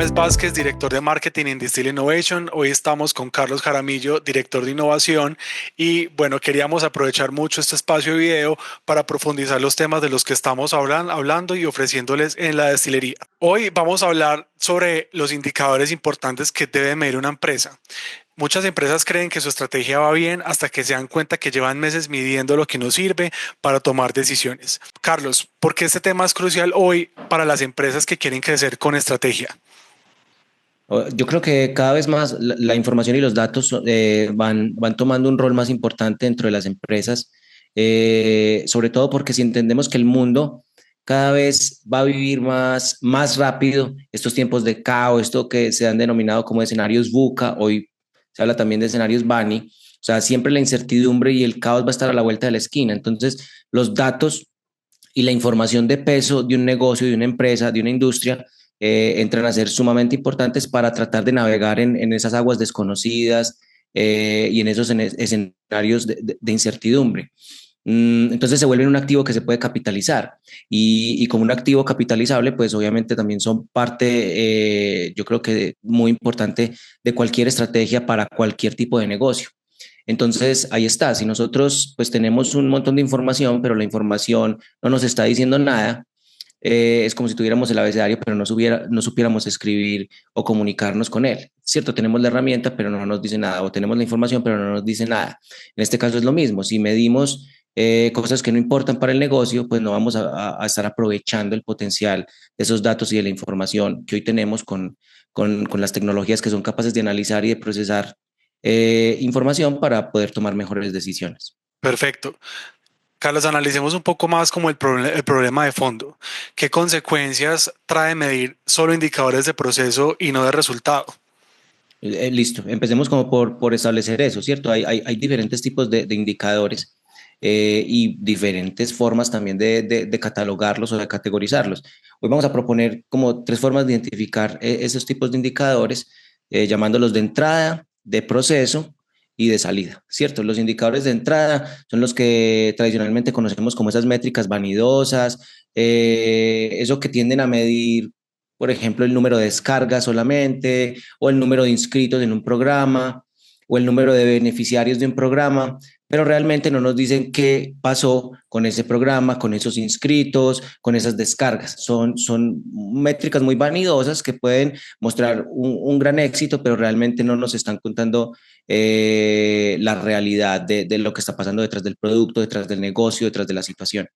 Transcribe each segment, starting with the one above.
James Vázquez, director de Marketing en Distill Innovation. Hoy estamos con Carlos Jaramillo, director de Innovación. Y bueno, queríamos aprovechar mucho este espacio de video para profundizar los temas de los que estamos hablando y ofreciéndoles en la destilería. Hoy vamos a hablar sobre los indicadores importantes que debe medir una empresa. Muchas empresas creen que su estrategia va bien hasta que se dan cuenta que llevan meses midiendo lo que no sirve para tomar decisiones. Carlos, ¿por qué este tema es crucial hoy para las empresas que quieren crecer con estrategia? Yo creo que cada vez más la información y los datos van tomando un rol más importante dentro de las empresas, sobre todo porque si entendemos que el mundo cada vez va a vivir más rápido, estos tiempos de caos, esto que se han denominado como escenarios VUCA, hoy se habla también de escenarios BANI, o sea, siempre la incertidumbre y el caos va a estar a la vuelta de la esquina. Entonces, los datos y la información de peso de un negocio, de una empresa, de una industria, entran a ser sumamente importantes para tratar de navegar en esas aguas desconocidas y en esos escenarios de incertidumbre. Entonces se vuelven un activo que se puede capitalizar y como un activo capitalizable, pues obviamente también son parte, yo creo que muy importante de cualquier estrategia para cualquier tipo de negocio. Entonces, ahí está. Si nosotros pues tenemos un montón de información, pero la información no nos está diciendo nada, es como si tuviéramos el abecedario, pero no supiéramos escribir o comunicarnos con él. Cierto, tenemos la herramienta, pero no nos dice nada, o tenemos la información, pero no nos dice nada. En este caso es lo mismo. Si medimos cosas que no importan para el negocio, pues no vamos a estar aprovechando el potencial de esos datos y de la información que hoy tenemos con las tecnologías que son capaces de analizar y de procesar información para poder tomar mejores decisiones. Perfecto. Carlos, analicemos un poco más como el problema de fondo. ¿Qué consecuencias trae medir solo indicadores de proceso y no de resultado? Listo, empecemos como por establecer eso, ¿cierto? Hay diferentes tipos de indicadores y diferentes formas también de catalogarlos o de categorizarlos. Hoy vamos a proponer como tres formas de identificar esos tipos de indicadores, llamándolos de entrada, de proceso y de salida, ¿cierto? Los indicadores de entrada son los que tradicionalmente conocemos como esas métricas vanidosas, eso que tienden a medir, por ejemplo, el número de descargas solamente, o el número de inscritos en un programa, o el número de beneficiarios de un programa, pero realmente no nos dicen qué pasó con ese programa, con esos inscritos, con esas descargas. Son métricas muy vanidosas que pueden mostrar un gran éxito, pero realmente no nos están contando la realidad de lo que está pasando detrás del producto, detrás del negocio, detrás de la situación.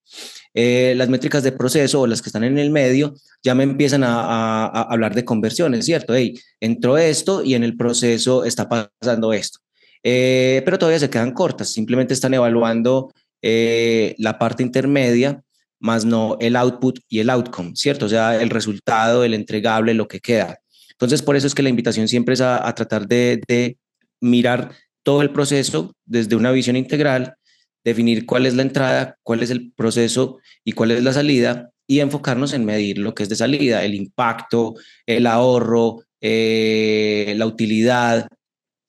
Las métricas de proceso o las que están en el medio ya me empiezan a hablar de conversiones, ¿cierto? Hey, entró esto y en el proceso está pasando esto. Pero todavía se quedan cortas, simplemente están evaluando la parte intermedia, más no el output y el outcome, ¿cierto? O sea, el resultado, el entregable, lo que queda. Entonces, por eso es que la invitación siempre es a tratar de mirar todo el proceso desde una visión integral, definir cuál es la entrada, cuál es el proceso y cuál es la salida y enfocarnos en medir lo que es de salida, el impacto, el ahorro, la utilidad,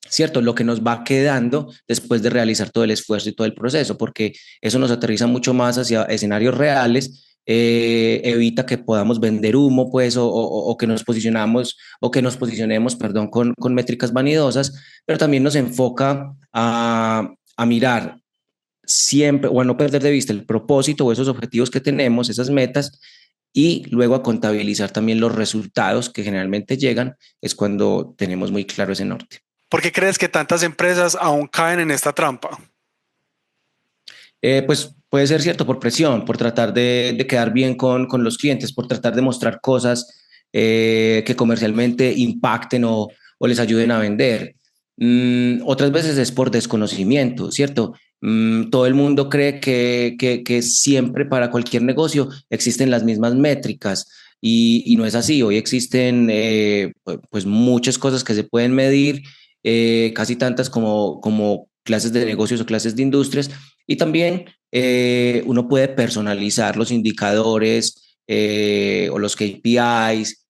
¿cierto? Lo que nos va quedando después de realizar todo el esfuerzo y todo el proceso, porque eso nos aterriza mucho más hacia escenarios reales. Evita que podamos vender humo, pues, o que nos posicionamos, o que nos posicionemos, perdón, con métricas vanidosas, pero también nos enfoca a mirar siempre, o a no perder de vista el propósito o esos objetivos que tenemos, esas metas, y luego a contabilizar también los resultados que generalmente llegan, es cuando tenemos muy claro ese norte. ¿Por qué crees que tantas empresas aún caen en esta trampa? Pues puede ser cierto por presión, por tratar de quedar bien con los clientes, por tratar de mostrar cosas que comercialmente impacten o les ayuden a vender. Otras veces es por desconocimiento, ¿cierto? Todo el mundo cree que siempre para cualquier negocio existen las mismas métricas y no es así. Hoy existen pues muchas cosas que se pueden medir, casi tantas como clases de negocios o clases de industrias y también uno puede personalizar los indicadores o los KPIs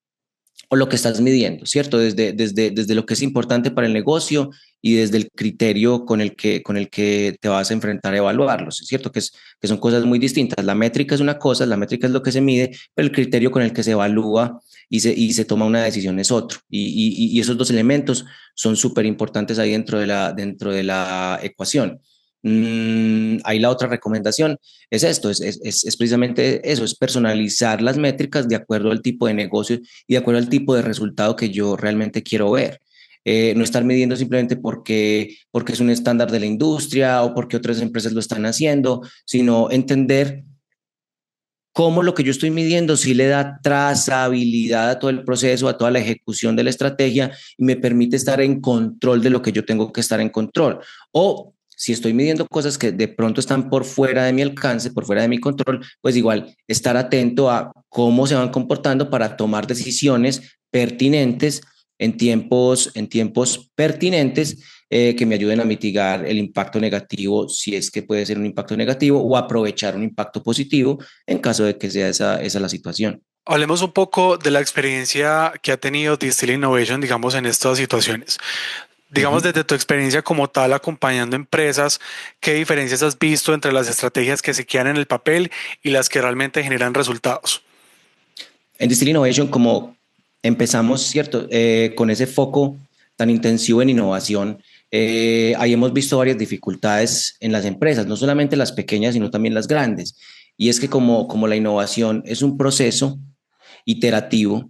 o lo que estás midiendo, ¿cierto? Desde lo que es importante para el negocio y desde el criterio con el que te vas a enfrentar a evaluarlos, ¿cierto? Que son cosas muy distintas. La métrica es una cosa, la métrica es lo que se mide, pero el criterio con el que se evalúa y se toma una decisión es otro. Y esos dos elementos son súper importantes ahí dentro de la ecuación. Ahí la otra recomendación es esto, es precisamente eso, es personalizar las métricas de acuerdo al tipo de negocio y de acuerdo al tipo de resultado que yo realmente quiero ver. No estar midiendo simplemente porque es un estándar de la industria o porque otras empresas lo están haciendo, sino entender cómo lo que yo estoy midiendo sí le da trazabilidad a todo el proceso, a toda la ejecución de la estrategia y me permite estar en control de lo que yo tengo que estar en control. O si estoy midiendo cosas que de pronto están por fuera de mi alcance, por fuera de mi control, pues igual estar atento a cómo se van comportando para tomar decisiones pertinentes en tiempos pertinentes que me ayuden a mitigar el impacto negativo, si es que puede ser un impacto negativo, o aprovechar un impacto positivo en caso de que sea esa la situación. Hablemos un poco de la experiencia que ha tenido Distill Innovation, digamos, en estas situaciones. Digamos, Ujú. desde tu experiencia como tal, acompañando empresas, ¿qué diferencias has visto entre las estrategias que se quedan en el papel y las que realmente generan resultados? En Distill Innovation, como empezamos, ¿cierto? Con ese foco tan intensivo en innovación, ahí hemos visto varias dificultades en las empresas, no solamente las pequeñas, sino también las grandes. Y es que como la innovación es un proceso iterativo,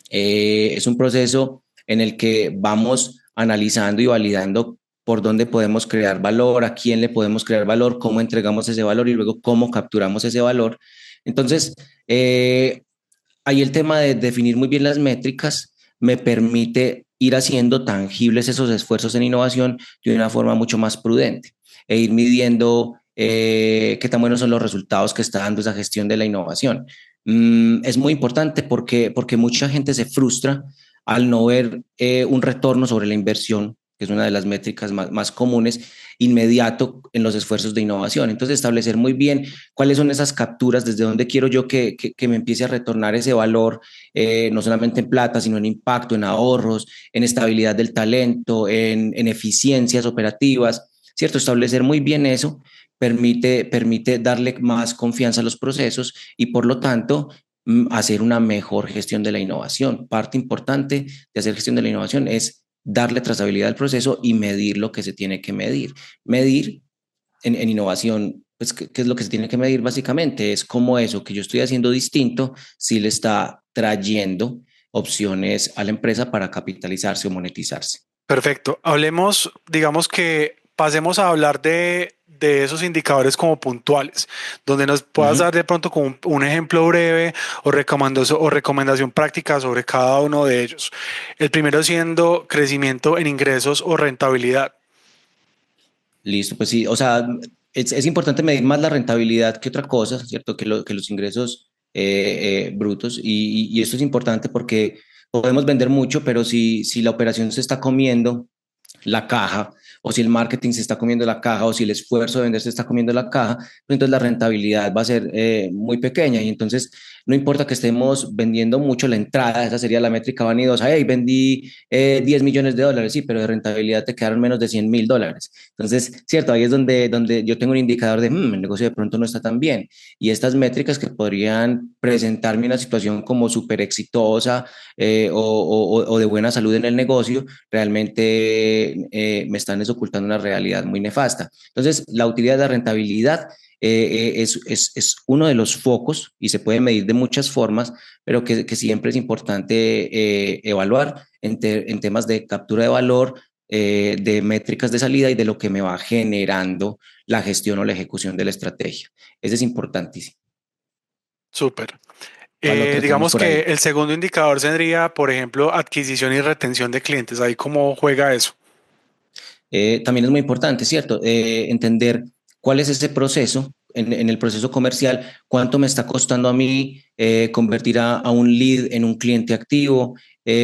es un proceso en el que vamos analizando y validando por dónde podemos crear valor, a quién le podemos crear valor, cómo entregamos ese valor y luego cómo capturamos ese valor. Entonces, ahí el tema de definir muy bien las métricas me permite ir haciendo tangibles esos esfuerzos en innovación de una forma mucho más prudente e ir midiendo qué tan buenos son los resultados que está dando esa gestión de la innovación. Es muy importante porque mucha gente se frustra al no ver un retorno sobre la inversión, que es una de las métricas más comunes, inmediato en los esfuerzos de innovación. Entonces, establecer muy bien cuáles son esas capturas, desde dónde quiero yo que me empiece a retornar ese valor, no solamente en plata, sino en impacto, en ahorros, en estabilidad del talento, en eficiencias operativas, ¿cierto? Establecer muy bien eso permite darle más confianza a los procesos y por lo tanto hacer una mejor gestión de la innovación. Parte importante de hacer gestión de la innovación es darle trazabilidad al proceso y medir lo que se tiene que medir. Medir en innovación, pues, ¿qué es lo que se tiene que medir básicamente? Es cómo eso que yo estoy haciendo distinto si le está trayendo opciones a la empresa para capitalizarse o monetizarse. Perfecto. Hablemos, digamos que pasemos a hablar de esos indicadores como puntuales, donde nos Uh puedas -huh. dar de pronto como un ejemplo breve o recomendación práctica sobre cada uno de ellos. El primero siendo crecimiento en ingresos o rentabilidad. Listo, pues sí, o sea, es importante medir más la rentabilidad que otra cosa, ¿cierto? Que los ingresos brutos. Y esto es importante porque podemos vender mucho, pero si la operación se está comiendo la caja, o si el marketing se está comiendo la caja, o si el esfuerzo de vender se está comiendo la caja, pues entonces la rentabilidad va a ser muy pequeña. Y entonces no importa que estemos vendiendo mucho la entrada, esa sería la métrica vanidosa. Hey, vendí 10 millones de dólares, sí, pero de rentabilidad te quedaron menos de 100.000 dólares. Entonces, cierto, ahí es donde yo tengo un indicador de el negocio de pronto no está tan bien. Y estas métricas que podrían presentarme una situación como súper exitosa o de buena salud en el negocio, realmente me están ocultando una realidad muy nefasta. Entonces, la utilidad de la rentabilidad es uno de los focos y se puede medir de muchas formas, pero que siempre es importante evaluar en temas de captura de valor, de métricas de salida y de lo que me va generando la gestión o la ejecución de la estrategia. Eso es importantísimo. Súper. ¿Cuál otro tenemos Digamos por que ahí? el segundo indicador sería, por ejemplo, adquisición y retención de clientes. Ahí cómo juega eso. También es muy importante, ¿cierto? Entender cuál es ese proceso, en el proceso comercial, cuánto me está costando a mí convertir a un lead en un cliente activo,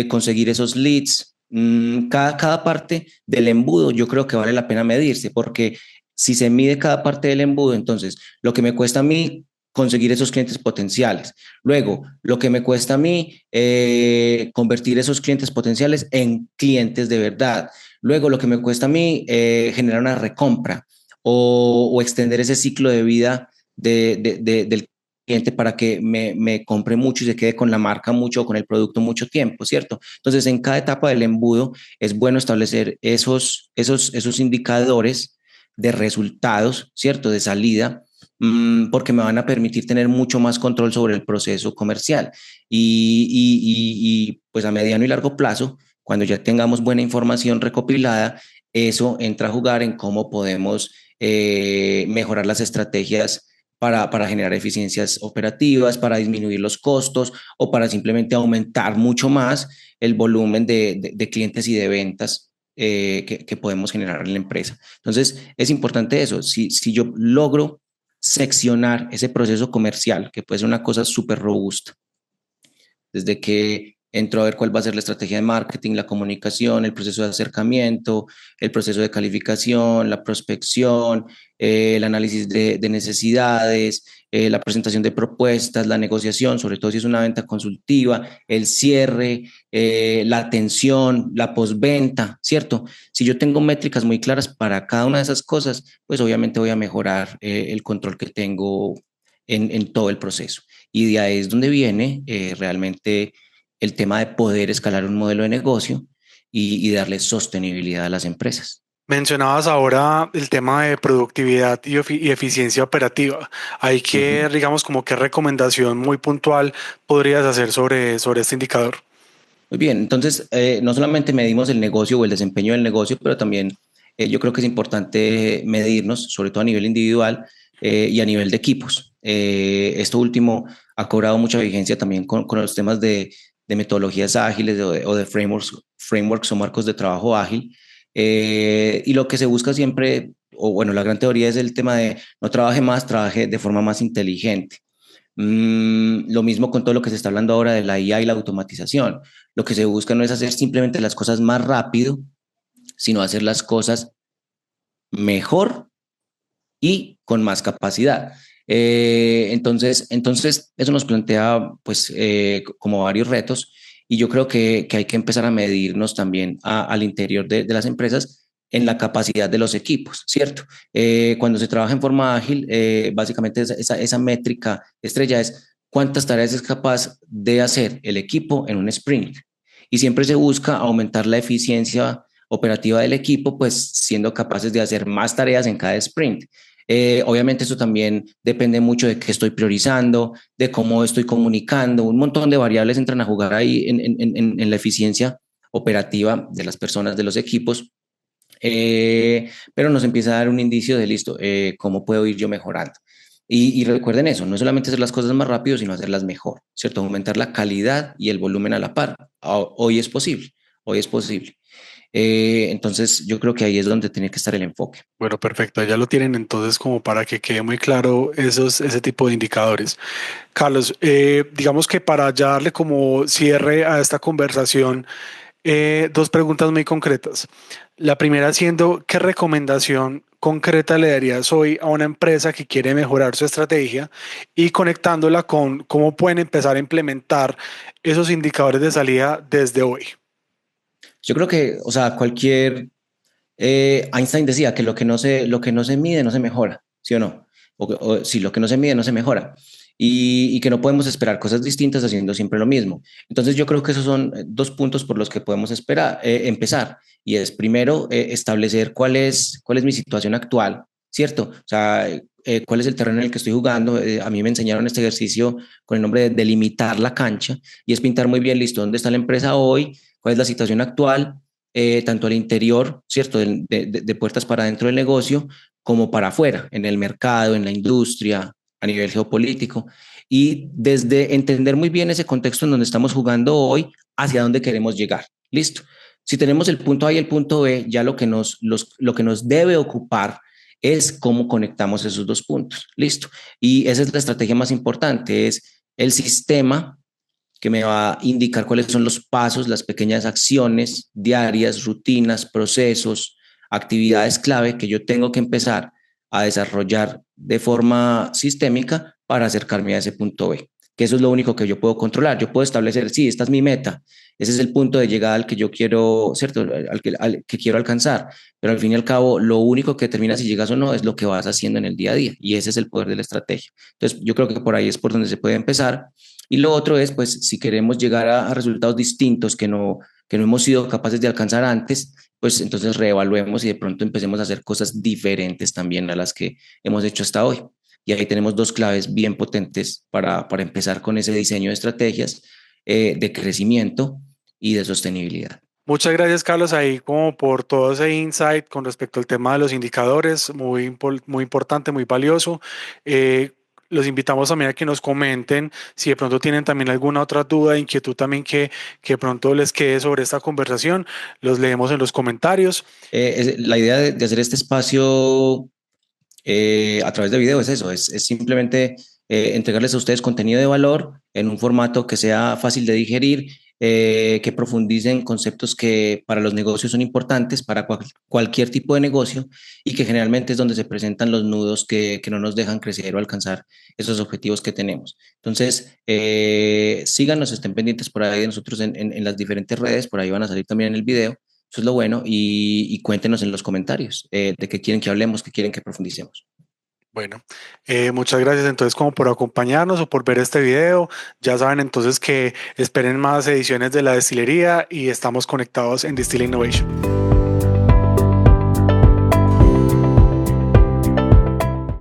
conseguir esos leads. Cada parte del embudo yo creo que vale la pena medirse, porque si se mide cada parte del embudo, entonces lo que me cuesta a mí conseguir esos clientes potenciales. Luego, lo que me cuesta a mí convertir esos clientes potenciales en clientes de verdad. Luego, lo que me cuesta a mí generar una recompra o extender ese ciclo de vida del cliente para que me compre mucho y se quede con la marca mucho, con el producto mucho tiempo, ¿cierto? Entonces, en cada etapa del embudo es bueno establecer esos indicadores de resultados, ¿cierto? De salida, porque me van a permitir tener mucho más control sobre el proceso comercial. Pues a mediano y largo plazo, cuando ya tengamos buena información recopilada, eso entra a jugar en cómo podemos mejorar las estrategias para generar eficiencias operativas, para disminuir los costos o para simplemente aumentar mucho más el volumen de clientes y de ventas que podemos generar en la empresa. Entonces, es importante eso. Si yo logro seccionar ese proceso comercial, que puede ser una cosa súper robusta, desde que entro a ver cuál va a ser la estrategia de marketing, la comunicación, el proceso de acercamiento, el proceso de calificación, la prospección, el análisis de necesidades, la presentación de propuestas, la negociación, sobre todo si es una venta consultiva, el cierre, la atención, la postventa, ¿cierto? Si yo tengo métricas muy claras para cada una de esas cosas, pues obviamente voy a mejorar el control que tengo en todo el proceso. Y de ahí es donde viene realmente el tema de poder escalar un modelo de negocio y darle sostenibilidad a las empresas. Mencionabas ahora el tema de productividad y eficiencia operativa. Hay Uh -huh. que, digamos, como qué recomendación muy puntual podrías hacer sobre este indicador. Muy bien, entonces no solamente medimos el negocio o el desempeño del negocio, pero también yo creo que es importante medirnos, sobre todo a nivel individual y a nivel de equipos. Esto último ha cobrado mucha vigencia también con los temas de metodologías ágiles o de frameworks o marcos de trabajo ágil. Y lo que se busca siempre, o bueno, la gran teoría es el tema de no trabaje más, trabaje de forma más inteligente. Lo mismo con todo lo que se está hablando ahora de la IA y la automatización. Lo que se busca no es hacer simplemente las cosas más rápido, sino hacer las cosas mejor y con más capacidad. Entonces, eso nos plantea pues como varios retos y yo creo que hay que empezar a medirnos también al interior de las empresas en la capacidad de los equipos, ¿cierto? Cuando se trabaja en forma ágil, básicamente esa métrica estrella es cuántas tareas es capaz de hacer el equipo en un sprint. Y siempre se busca aumentar la eficiencia operativa del equipo, pues siendo capaces de hacer más tareas en cada sprint. Obviamente eso también depende mucho de qué estoy priorizando, de cómo estoy comunicando, un montón de variables entran a jugar ahí en la eficiencia operativa de las personas, de los equipos, pero nos empieza a dar un indicio de listo, cómo puedo ir yo mejorando. Y recuerden eso, no solamente hacer las cosas más rápido, sino hacerlas mejor, ¿cierto? Aumentar la calidad y el volumen a la par. Hoy es posible, hoy es posible. Entonces yo creo que ahí es donde tiene que estar el enfoque. Bueno, perfecto. Ya lo tienen entonces como para que quede muy claro ese tipo de indicadores. Carlos, digamos que para ya darle como cierre a esta conversación, dos preguntas muy concretas. La primera siendo, ¿qué recomendación concreta le darías hoy a una empresa que quiere mejorar su estrategia y conectándola con cómo pueden empezar a implementar esos indicadores de salida desde hoy? Yo creo que, o sea, Einstein decía que lo que no se mide no se mejora, ¿sí o no? O sí, lo que no se mide no se mejora. Y que no podemos esperar cosas distintas haciendo siempre lo mismo. Entonces yo creo que esos son dos puntos por los que podemos empezar. Y es primero establecer cuál es mi situación actual, ¿cierto? O sea, cuál es el terreno en el que estoy jugando. A mí me enseñaron este ejercicio con el nombre de delimitar la cancha y es pintar muy bien, listo, dónde está la empresa hoy, cuál es la situación actual, tanto al interior, ¿cierto? De puertas para dentro del negocio, como para afuera, en el mercado, en la industria, a nivel geopolítico. Y desde entender muy bien ese contexto en donde estamos jugando hoy, hacia dónde queremos llegar. Listo. Si tenemos el punto A y el punto B, ya lo que nos debe ocupar es cómo conectamos esos dos puntos. Listo. Y esa es la estrategia más importante, es el sistema que me va a indicar cuáles son los pasos, las pequeñas acciones diarias, rutinas, procesos, actividades clave que yo tengo que empezar a desarrollar de forma sistémica para acercarme a ese punto B, que eso es lo único que yo puedo controlar. Yo puedo establecer, sí, esta es mi meta, ese es el punto de llegada al que yo quiero, ¿cierto? Al que quiero alcanzar, pero al fin y al cabo, lo único que determina si llegas o no es lo que vas haciendo en el día a día, y ese es el poder de la estrategia. Entonces, yo creo que por ahí es por donde se puede empezar. Y lo otro es, pues, si queremos llegar a resultados distintos que no hemos sido capaces de alcanzar antes, pues entonces reevaluemos y de pronto empecemos a hacer cosas diferentes también a las que hemos hecho hasta hoy. Y ahí tenemos dos claves bien potentes para empezar con ese diseño de estrategias de crecimiento y de sostenibilidad. Muchas gracias, Carlos, ahí como por todo ese insight con respecto al tema de los indicadores, muy importante, muy valioso. Eh, los invitamos también a que nos comenten si de pronto tienen también alguna otra duda, inquietud también que de pronto les quede sobre esta conversación. Los leemos en los comentarios. La idea de hacer este espacio a través de video es eso, es simplemente entregarles a ustedes contenido de valor en un formato que sea fácil de digerir, que profundicen conceptos que para los negocios son importantes, para cualquier tipo de negocio y que generalmente es donde se presentan los nudos que no nos dejan crecer o alcanzar esos objetivos que tenemos. Entonces, síganos, estén pendientes por ahí de nosotros en las diferentes redes, por ahí van a salir también en el video. Eso es lo bueno y cuéntenos en los comentarios de qué quieren que hablemos, qué quieren que profundicemos. Bueno, muchas gracias entonces como por acompañarnos o por ver este video. Ya saben entonces que esperen más ediciones de La Destilería y estamos conectados en Distill Innovation.